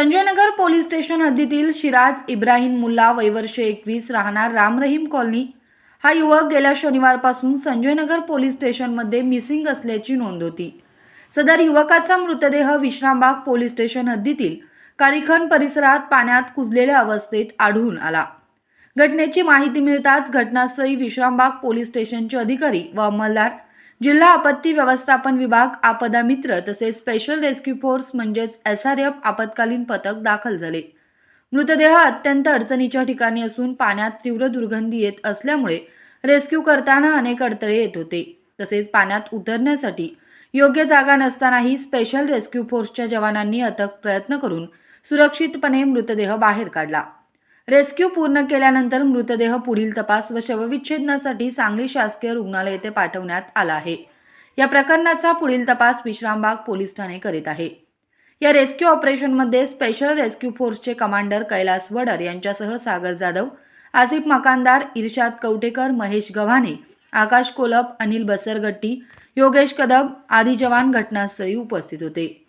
Sanjaynagar police station हद्दीतील शिराज इब्राहिम मुल्ला वय वर्ष 21 राहणार राम रहीम कॉलनी हा युवक गेल्या शनिवारपासून संजयनगर पोलीस स्टेशनमध्ये मिसिंग असल्याची नोंद होती। सदर युवकाचा मृतदेह विश्रामबाग पोलीस स्टेशन हद्दीतील काळीखण परिसरात पाण्यात कुजलेल्या अवस्थेत आढळून आला। घटनेची माहिती मिळताच घटनास्थळी विश्रामबाग पोलीस स्टेशनचे अधिकारी व अंमलदार, जिल्हा आपत्ती व्यवस्थापन विभाग, आपदा मित्र तसेच स्पेशल रेस्क्यू फोर्स म्हणजेच SRF आपत्कालीन पथक दाखल झाले। मृतदेह अत्यंत अडचणीच्या ठिकाणी असून पाण्यात तीव्र दुर्गंधी येत असल्यामुळे रेस्क्यू करताना अनेक अडथळे येत होते। तसेच पाण्यात उतरण्यासाठी योग्य जागा नसतानाही स्पेशल रेस्क्यू फोर्सच्या जवानांनी अथक प्रयत्न करून सुरक्षितपणे मृतदेह बाहेर काढला। रेस्क्यू पूर्ण केल्यानंतर मृतदेह पुढील तपास व शवविच्छेदनासाठी सांगली शासकीय रुग्णालय येथे पाठवण्यात आला आहे। या प्रकरणाचा पुढील तपास विश्रामबाग पोलीस ठाणे करीत आहे। या रेस्क्यू ऑपरेशनमध्ये स्पेशल रेस्क्यू फोर्सचे कमांडर कैलास वडर यांच्यासह सागर जाधव, आसिफ मकानदार, इर्शाद कवटेकर, महेश गव्हाणे, आकाश कोलप, अनिल बसरगट्टी, योगेश कदम आदी जवान घटनास्थळी उपस्थित होते।